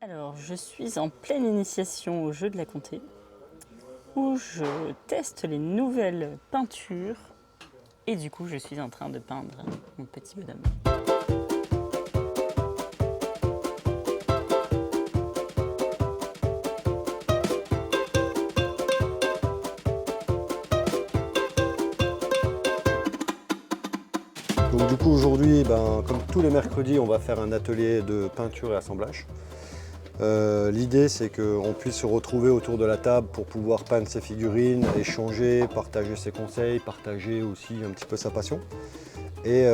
Alors, je suis en pleine initiation au jeu de la comté, où je teste les nouvelles peintures, et du coup, je suis en train de peindre mon petit bonhomme. Donc du coup aujourd'hui, comme tous les mercredis, on va faire un atelier de peinture et assemblage. L'idée c'est qu'on puisse se retrouver autour de la table pour pouvoir peindre ses figurines, échanger, partager ses conseils, partager aussi un petit peu sa passion. Et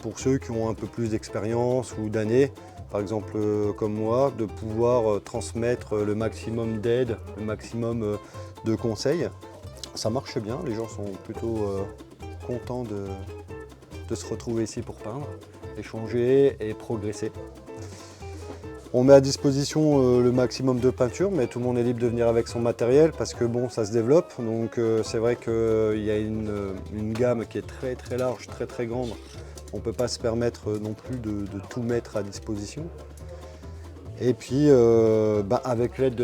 pour ceux qui ont un peu plus d'expérience ou d'années, par exemple comme moi, de pouvoir transmettre le maximum d'aide, le maximum de conseils. Ça marche bien, les gens sont plutôt contents de se retrouver ici pour peindre, échanger et progresser. On met à disposition le maximum de peinture, mais tout le monde est libre de venir avec son matériel parce que bon, ça se développe. Donc c'est vrai qu'il y a une gamme qui est très très large, très très grande. On ne peut pas se permettre non plus de tout mettre à disposition. Et puis avec l'aide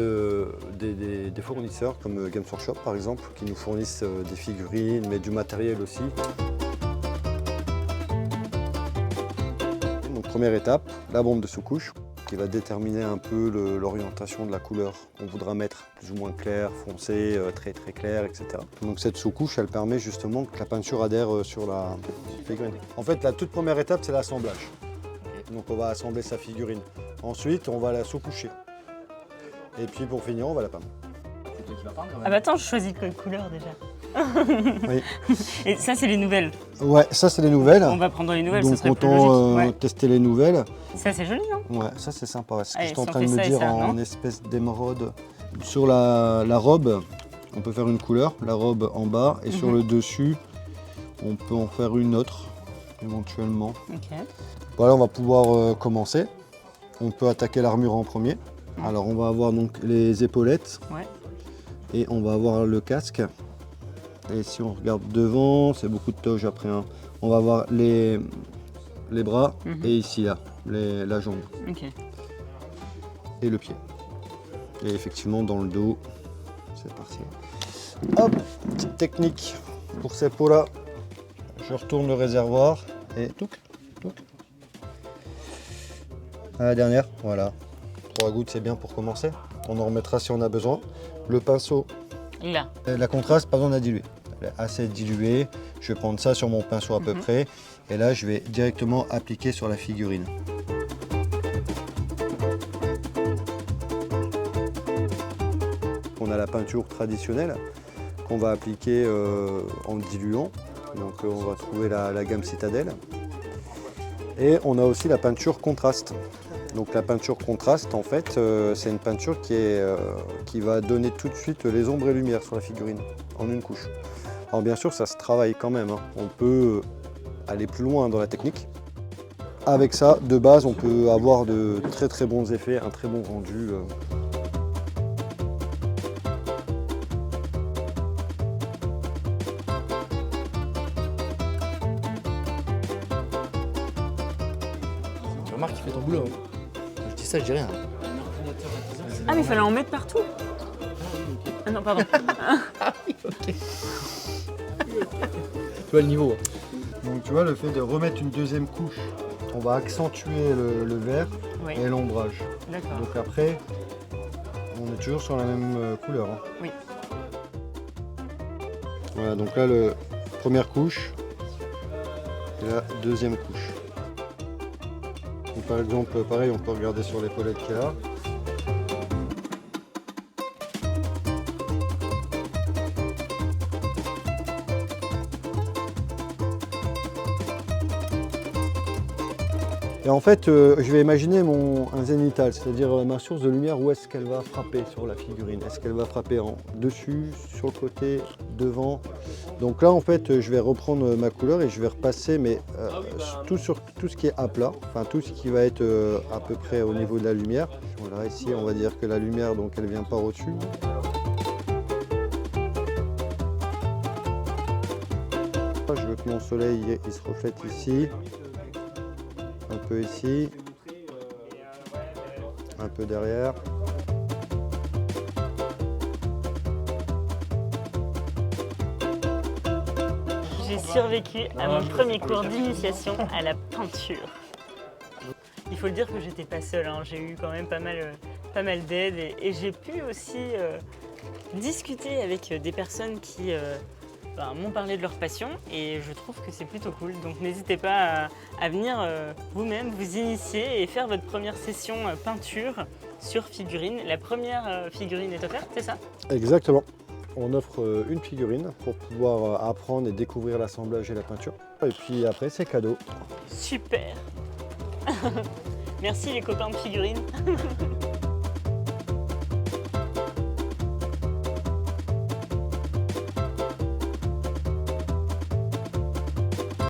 des fournisseurs comme Games Workshop par exemple, qui nous fournissent des figurines, mais du matériel aussi. Donc première étape, la bombe de sous-couche, qui va déterminer un peu l'orientation de la couleur qu'on voudra mettre, plus ou moins clair, foncé, très très clair, etc. Donc cette sous-couche, elle permet justement que la peinture adhère sur la figurine. En fait, la toute première étape, c'est l'assemblage. Donc on va assembler sa figurine. Ensuite, on va la sous-coucher. Et puis pour finir, on va la peindre. C'est toi qui vas peindre quand même. Ah bah attends, je choisis quelle couleur déjà. Oui. Et ça, c'est les nouvelles. Ouais, ça c'est les nouvelles. On va prendre les nouvelles, Donc ça serait plus autant logique. Ouais. tester les nouvelles. Ça, c'est joli, non? Ouais, ça c'est sympa. C'est ce que Allez, j'étais en si on train de fait me ça et dire ça, en non espèce d'émeraude. Sur la robe, on peut faire une couleur, la robe en bas, et sur le dessus, on peut en faire une autre, éventuellement. Ok. Voilà, on va pouvoir commencer. On peut attaquer l'armure en premier. Alors on va avoir donc les épaulettes, Ouais. et on va avoir le casque. Et si on regarde devant, c'est beaucoup de toge après. Hein. On va avoir les bras, et ici là, la jambe Ok. et le pied. Et effectivement dans le dos, c'est parti. Hop, petite technique pour ces pots-là. Je retourne le réservoir et touc, touc. À la dernière, voilà. 3 gouttes, c'est bien pour commencer. On en remettra si on a besoin. Le pinceau, Là. la contraste, pas besoin de la diluer. Elle est assez diluée. Je vais prendre ça sur mon pinceau à peu près. Et là, je vais directement appliquer sur la figurine. On a la peinture traditionnelle qu'on va appliquer en diluant. Donc on va trouver la gamme Citadelle. Et on a aussi la peinture contraste. Donc la peinture contraste, en fait, c'est une peinture qui va donner tout de suite les ombres et lumières sur la figurine, en une couche. Alors bien sûr, ça se travaille quand même. Hein. On peut aller plus loin dans la technique. Avec ça, de base, on peut avoir de très très bons effets, un très bon rendu. Tu remarques qu'il fait ton boulot. Hein. Je dis ça, je dis rien. Ah, mais il fallait en mettre partout. Ah non, pardon. Ok. Tu vois le niveau. Donc tu vois, le fait de remettre une deuxième couche, on va accentuer le vert Oui, et l'ombrage. d'accord. Donc après, on est toujours sur la même couleur. Hein. Oui. Voilà, donc là, première couche et la deuxième couche. Donc, par exemple, pareil, on peut regarder sur l'épaulette qui est là. Et en fait, je vais imaginer un zénithal, c'est-à-dire ma source de lumière, où est-ce qu'elle va frapper sur la figurine? Est-ce qu'elle va frapper en dessus, sur le côté, devant? Donc là, en fait, je vais reprendre ma couleur et je vais repasser, mais sur tout ce qui est à plat, enfin tout ce qui va être à peu près au niveau de la lumière. Voilà, ici, on va dire que la lumière, donc, elle vient par au-dessus. Je veux que mon soleil il se reflète ici. Un peu ici, un peu derrière. J'ai survécu à mon premier cours d'initiation à la peinture. Il faut le dire que j'étais pas seule, hein. J'ai eu quand même pas mal d'aide et j'ai pu aussi discuter avec des personnes qui m'ont parlé de leur passion et je trouve que c'est plutôt cool. Donc n'hésitez pas à venir vous-même vous initier et faire votre première session peinture sur figurine. La première figurine est offerte, c'est ça? Exactement. On offre une figurine pour pouvoir apprendre et découvrir l'assemblage et la peinture. Et puis après, c'est cadeau. Super. Merci les copains de figurines.